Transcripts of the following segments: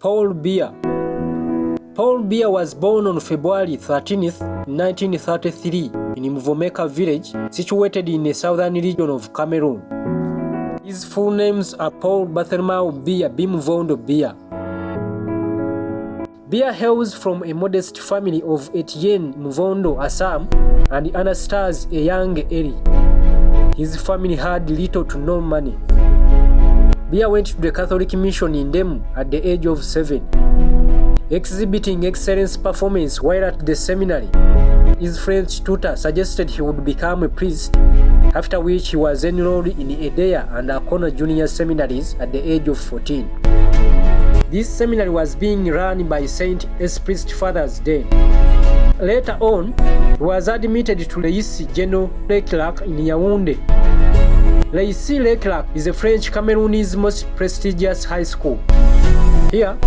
Paul Biya. Paul Biya was born on February 13th, 1933 in Mvomeka village, situated in the southern region of Cameroon. His full names are Paul Bartholomew Biya Bimvondo Biya. Biya hails from a modest family of Etienne Mvondo Assam and Anastas a young Eri. His family had little to no money. Biya went to the Catholic mission in Demu at the age of 7. Exhibiting excellent performance while at the seminary, his French tutor suggested he would become a priest, after which he was enrolled in Edea and Akona junior seminaries at the age of 14. This seminary was being run by Saint Esprit Fathers then. Later on, he was admitted to Lycée General Leclerc in Yaoundé. Lycée Leclerc is a French Cameroonese most prestigious high school. Here,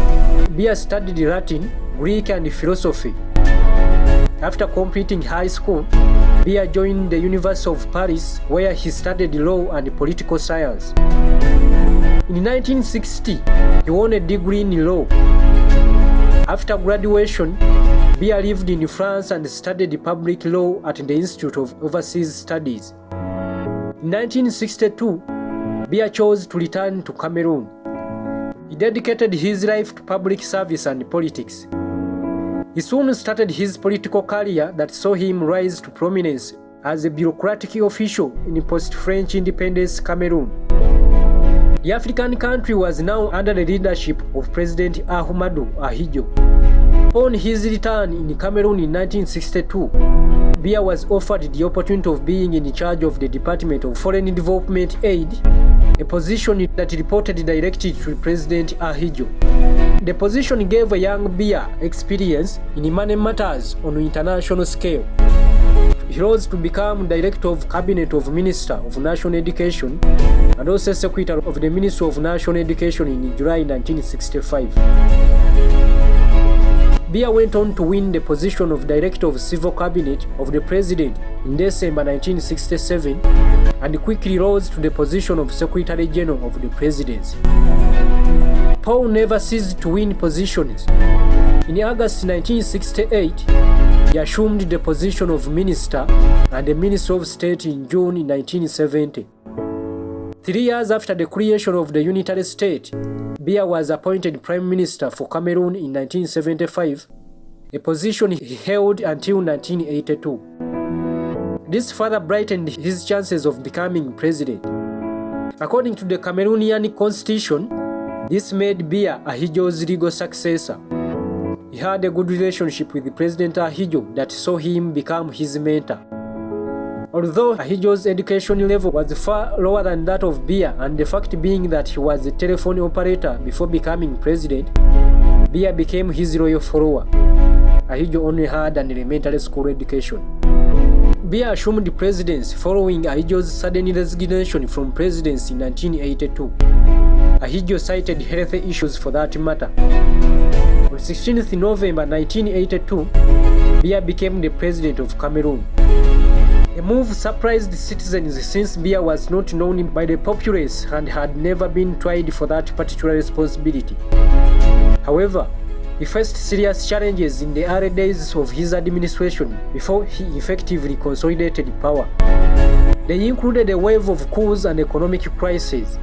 Biya studied Latin, Greek and philosophy. After completing high school, Biya joined the University of Paris, where he studied law and political science. In 1960, he won a degree in law. After graduation, Biya lived in France and studied public law at the Institute of Overseas Studies. In 1962, Biya chose to return to Cameroon. He dedicated his life to public service and politics. He soon started his political career that saw him rise to prominence as a bureaucratic official in post-French independence Cameroon. The African country was now under the leadership of President Ahmadou Ahidjo. Upon his return in Cameroon in 1962, Biya was offered the opportunity of being in charge of the Department of Foreign Development Aid, a position that reported directly to President Ahidjo. The position gave a young Biya experience in money matters on an international scale. He rose to become Director of Cabinet of Minister of National Education and also Secretary of the Ministry of National Education in July 1965. Biya went on to win the position of Director of Civil Cabinet of the President in December 1967 and quickly rose to the position of Secretary General of the Presidency. Paul never ceased to win positions. In August 1968, he assumed the position of Minister and the Minister of State in June 1970. 3 years after the creation of the unitary state, Biya was appointed Prime Minister for Cameroon in 1975, a position he held until 1982. This further brightened his chances of becoming president. According to the Cameroonian constitution, this made Biya Ahidjo's legal successor. He had a good relationship with President Ahidjo that saw him become his mentor. Although Ahidjo's education level was far lower than that of Biya, and the fact being that he was a telephone operator before becoming president, Biya became his loyal follower. Ahidjo only had an elementary school education. Biya assumed the presidency following Ahidjo's sudden resignation from presidency in 1982. Ahidjo cited health issues for that matter. On 16th November 1982, Biya became the president of Cameroon. The move surprised citizens since Biya was not known by the populace and had never been tried for that particular responsibility. However, he faced serious challenges in the early days of his administration before he effectively consolidated power. They included a wave of coups and economic crises.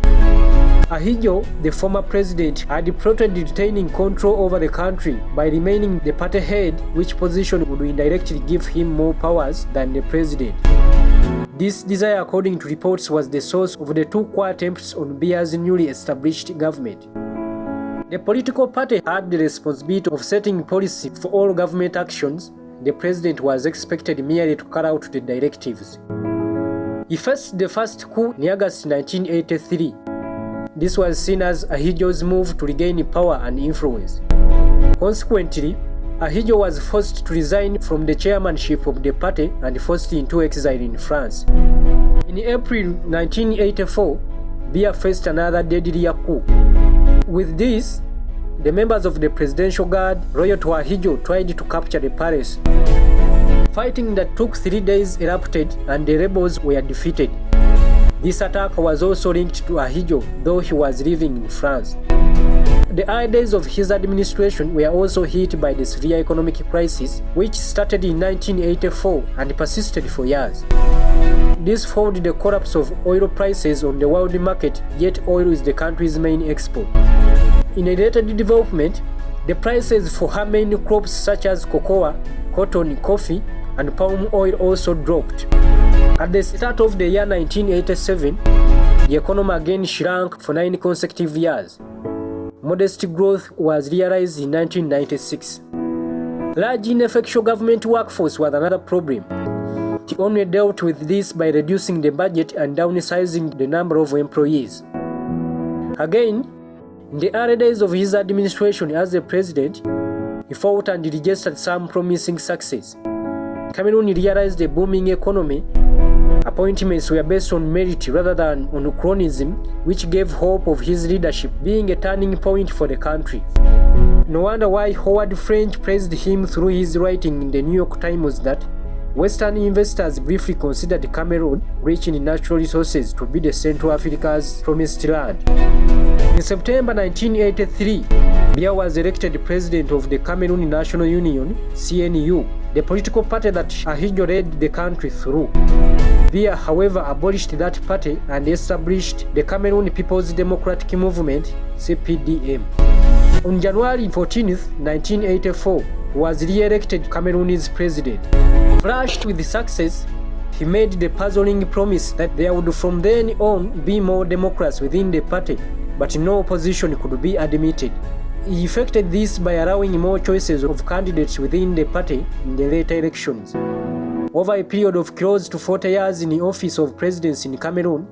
Ahidjo, the former president, had plotted retaining control over the country by remaining the party head, which position would indirectly give him more powers than the president. This desire, according to reports, was the source of the two coup attempts on Biya's newly established government. The political party had the responsibility of setting policy for all government actions. The president was expected merely to carry out the directives. He faced the first coup in August 1983. This was seen as Ahidjo's move to regain power and influence. Consequently, Ahidjo was forced to resign from the chairmanship of the party and forced into exile in France. In April 1984, Biya faced another deadly coup. With this, the members of the Presidential Guard, loyal to Ahidjo, tried to capture the palace. Fighting that took 3 days erupted and the rebels were defeated. This attack was also linked to Ahidjo, though he was living in France. The early days of his administration were also hit by the severe economic crisis, which started in 1984 and persisted for years. This followed the collapse of oil prices on the world market, yet oil is the country's main export. In a related development, the prices for her main crops such as cocoa, cotton, coffee, and palm oil also dropped. At the start of the year 1987, the economy again shrank for 9 consecutive years. Modest growth was realized in 1996. Large ineffectual government workforce was another problem. He only dealt with this by reducing the budget and downsizing the number of employees. Again, in the early days of his administration as a president, he fought and registered some promising success. Cameroon realized a booming economy. Appointments were based on merit rather than on cronyism, which gave hope of his leadership being a turning point for the country. No wonder why Howard French praised him through his writing in the New York Times that Western investors briefly considered Cameroon, rich in natural resources, to be the Central Africa's promised land. In September 1983, Biya was elected president of the Cameroon National Union, CNU, the political party that Ahidjo led the country through. Biya, however, abolished that party and established the Cameroon People's Democratic Movement, CPDM. On January 14, 1984, he was re-elected Cameroon's president. Flushed with success, he made the puzzling promise that there would from then on be more Democrats within the party, but no opposition could be admitted. He effected this by allowing more choices of candidates within the party in the later elections. Over a period of close to 40 years in the office of presidency in Cameroon,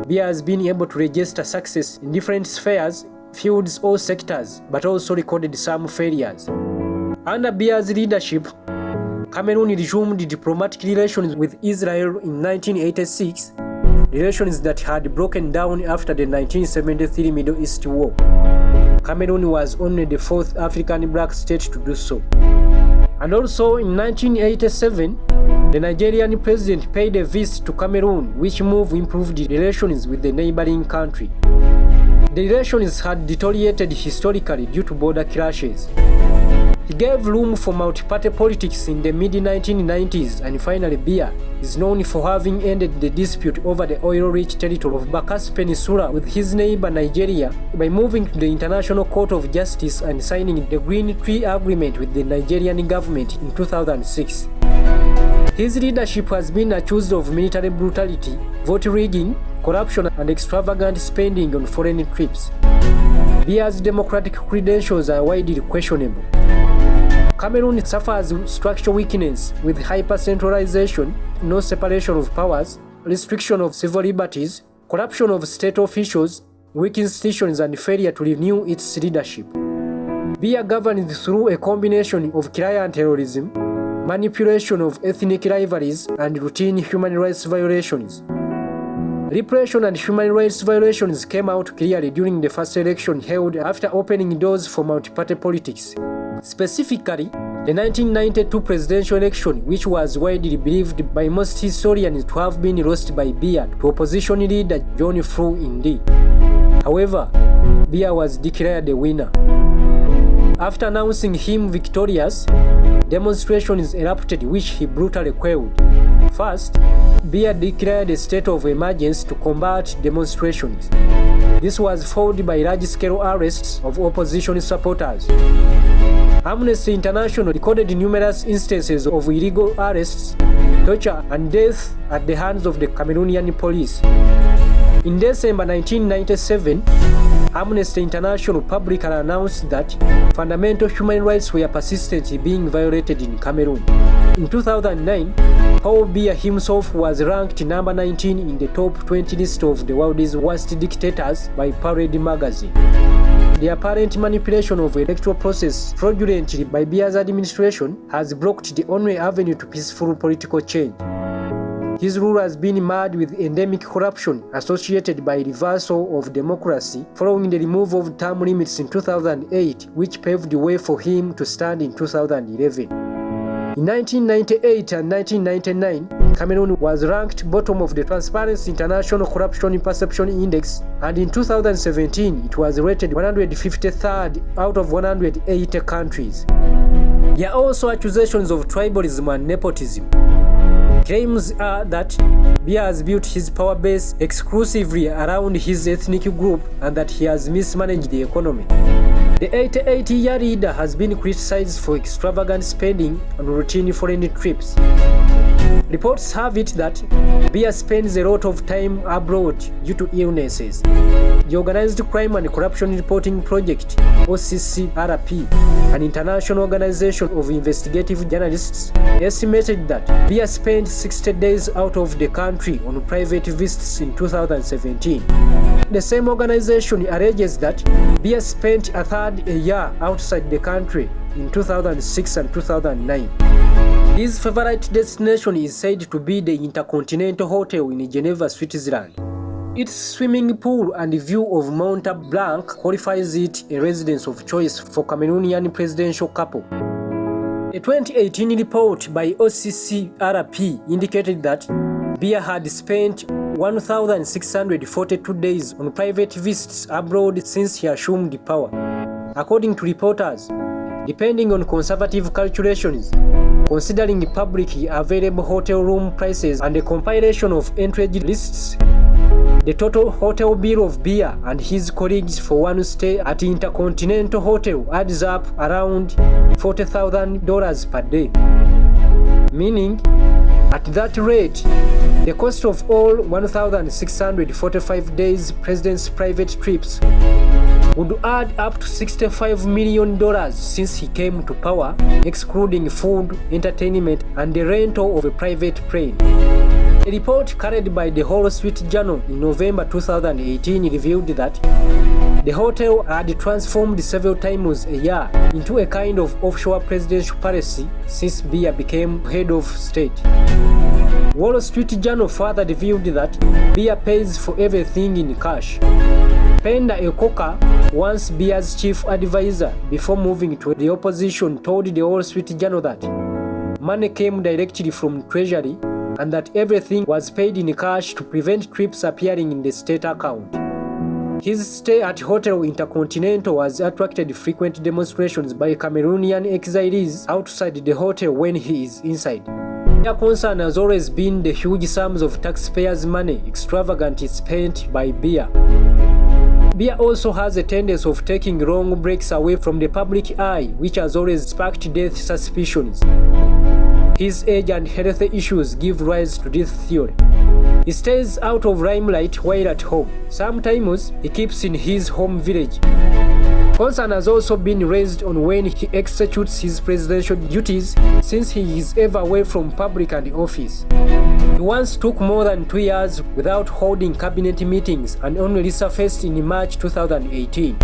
Biya has been able to register success in different spheres, fields or sectors, but also recorded some failures. Under Biya's leadership, Cameroon resumed diplomatic relations with Israel in 1986, relations that had broken down after the 1973 Middle East War. Cameroon was only the 4th African black state to do so. And also in 1987, the Nigerian president paid a visit to Cameroon, which move improved relations with the neighboring country. The relations had deteriorated historically due to border clashes. He gave room for multi-party politics in the mid-1990s, and finally Biya is known for having ended the dispute over the oil-rich territory of Bakassi Peninsula with his neighbor Nigeria by moving to the International Court of Justice and signing the Green Tree Agreement with the Nigerian government in 2006. His leadership has been accused of military brutality, vote rigging, corruption, and extravagant spending on foreign trips. Biya's democratic credentials are widely questionable. Cameroon suffers structural weakness with hyper-centralization, no separation of powers, restriction of civil liberties, corruption of state officials, weak institutions, and failure to renew its leadership. Biya governed through a combination of clientelism, manipulation of ethnic rivalries, and routine human rights violations. Repression and human rights violations came out clearly during the first election held after opening doors for multi-party politics. Specifically, the 1992 presidential election, which was widely believed by most historians to have been lost by Biya to opposition leader John Fru Indi. However, Biya was declared the winner. After announcing him victorious, demonstrations erupted which he brutally quelled. First, Biya declared a state of emergency to combat demonstrations. This was followed by large-scale arrests of opposition supporters. Amnesty International recorded numerous instances of illegal arrests, torture, and death at the hands of the Cameroonian police. In December 1997, Amnesty International publicly announced that fundamental human rights were persistently being violated in Cameroon. In 2009, Paul Biya himself was ranked number 19 in the top 20 list of the world's worst dictators by Parade magazine. The apparent manipulation of the electoral process fraudulently by Biya's administration has blocked the only avenue to peaceful political change. His rule has been marred with endemic corruption associated by reversal of democracy following the removal of term limits in 2008, which paved the way for him to stand in 2011. In 1998 and 1999, Cameroon was ranked bottom of the Transparency International Corruption Perception Index, and in 2017 it was rated 153rd out of 180 countries. There are also accusations of tribalism and nepotism. Claims are that Biya has built his power base exclusively around his ethnic group and that he has mismanaged the economy. The 88-year leader has been criticized for extravagant spending on routine foreign trips. Reports have it that Biya spends a lot of time abroad due to illnesses. The Organized Crime and Corruption Reporting Project, OCCRP, an international organization of investigative journalists, estimated that Biya spent 60 days out of the country on private visits in 2017. The same organization alleges that Biya spent a third a year outside the country in 2006 and 2009. His favorite destination is said to be the Intercontinental Hotel in Geneva, Switzerland. Its swimming pool and view of Mont Blanc qualifies it a residence of choice for Cameroonian presidential couple. A 2018 report by OCCRP indicated that Biya had spent 1,642 days on private visits abroad since he assumed power. According to reporters, depending on conservative calculations, considering publicly available hotel room prices and a compilation of entrance lists, the total hotel bill of Biya and his colleagues for one stay at Intercontinental Hotel adds up around $40,000 per day. Meaning, at that rate, the cost of all 1,645 days president's private trips would add up to $65 million since he came to power, excluding food, entertainment, and the rental of a private plane. A report carried by the Wall Street Journal in November 2018 revealed that the hotel had transformed several times a year into a kind of offshore presidential palace since Biya became head of state. Wall Street Journal further revealed that Biya pays for everything in cash. Penda Ekoka, once Biya's chief advisor before moving to the opposition, told the Wall Street Journal that money came directly from Treasury and that everything was paid in cash to prevent trips appearing in the state account. His stay at Hotel Intercontinental has attracted frequent demonstrations by Cameroonian exiles outside the hotel when he is inside. Their concern has always been the huge sums of taxpayers' money extravagantly spent by Biya. Biya also has a tendency of taking long breaks away from the public eye, which has always sparked death suspicions. His age and health issues give rise to this theory. He stays out of limelight while at home. Sometimes he keeps in his home village. Concern has also been raised on when he executes his presidential duties, since he is ever away from public and office. He once took more than 2 years without holding cabinet meetings and only resurfaced in March 2018.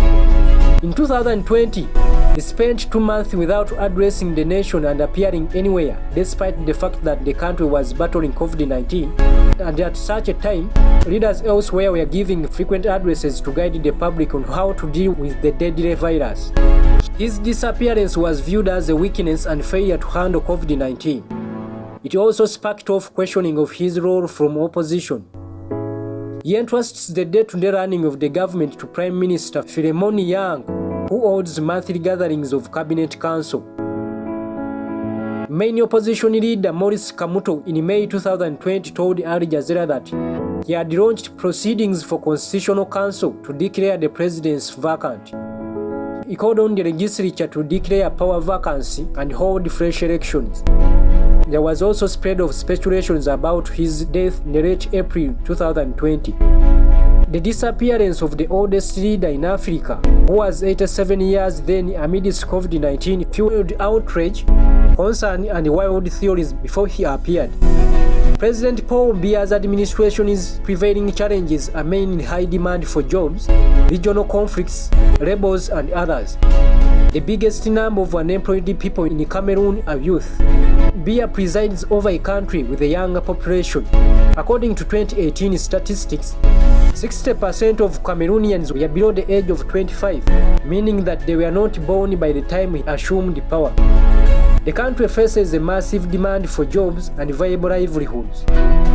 In 2020, he spent 2 months without addressing the nation and appearing anywhere, despite the fact that the country was battling COVID-19. And at such a time, leaders elsewhere were giving frequent addresses to guide the public on how to deal with the deadly virus. His disappearance was viewed as a weakness and failure to handle COVID-19. It also sparked off questioning of his role from opposition. He entrusts the day-to-day running of the government to Prime Minister Philemon Yang, who holds monthly gatherings of Cabinet Council. Main opposition leader Maurice Kamuto in May 2020 told Al Jazeera that he had launched proceedings for Constitutional Council to declare the presidency vacant. He called on the legislature to declare power vacancy and hold fresh elections. There was also spread of speculations about his death in late April 2020. The disappearance of the oldest leader in Africa, who was 87 years then amidst COVID-19, fueled outrage, concern and wild theories before he appeared. President Paul Biya's administration's prevailing challenges are mainly high demand for jobs, regional conflicts, rebels and others. The biggest number of unemployed people in Cameroon are youth. Biya presides over a country with a younger population. According to 2018 statistics, 60% of Cameroonians were below the age of 25, meaning that they were not born by the time he assumed power. The country faces a massive demand for jobs and viable livelihoods.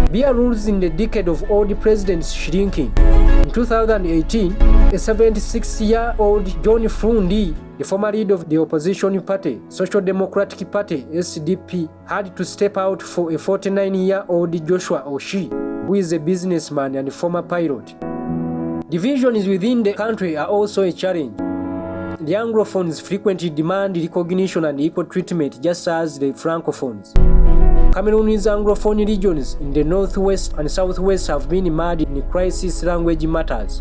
Biya rules in the decade of old presidents shrinking. In 2018, a 76-year-old John Frundi, the former leader of the opposition party, Social Democratic Party SDP, had to step out for a 49-year-old Joshua Oshie, who is a businessman and former pilot. Divisions within the country are also a challenge. The Anglophones frequently demand recognition and equal treatment just as the Francophones. Cameroon's Anglophone regions in the northwest and southwest have been immersed in crisis language matters.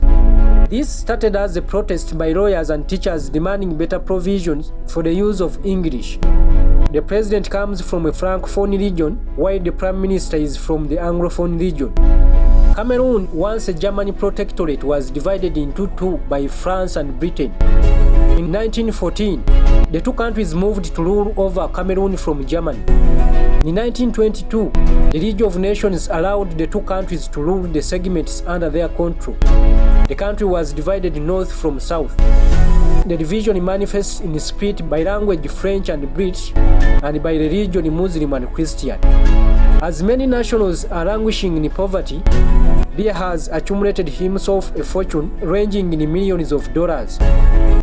This started as a protest by lawyers and teachers demanding better provisions for the use of English. The president comes from a Francophone region, while the prime minister is from the Anglophone region. Cameroon, once a German protectorate, was divided into two by France and Britain. In 1914, the two countries moved to rule over Cameroon from Germany. In 1922, the League of Nations allowed the two countries to rule the segments under their control. The country was divided north from south. The division manifests in split by language French and British, and by religion Muslim and Christian. As many nationals are languishing in poverty, Biya has accumulated himself a fortune ranging in millions of dollars.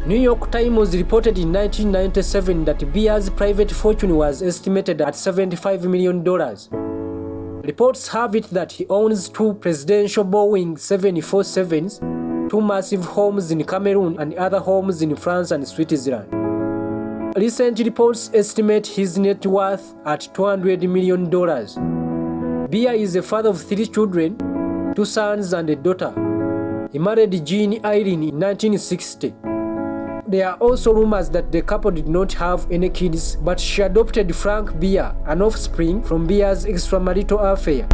New York Times reported in 1997 that Biya's private fortune was estimated at $75 million. Reports have it that he owns two presidential Boeing 747s, two massive homes in Cameroon and other homes in France and Switzerland. Recent reports estimate his net worth at $200 million. Biya is the father of 3 children, 2 sons and a daughter. He married Jean Irene in 1960. There are also rumors that the couple did not have any kids, but she adopted Frank Biya, an offspring from Biya's extramarital affair.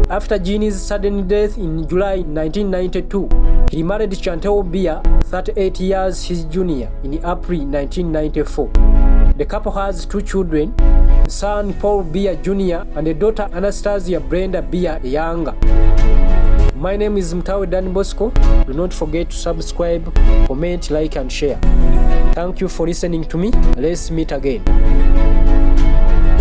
After Jean's sudden death in July 1992, he married Chantal Biya, 38 years his junior, in April 1994. The couple has 2 children, son Paul Biya Jr. and a daughter Anastasia Brenda Biya Younger. My name is Mtawe Dan Bosco. Do not forget to subscribe, comment, like and share. Thank you for listening to me. Let's meet again.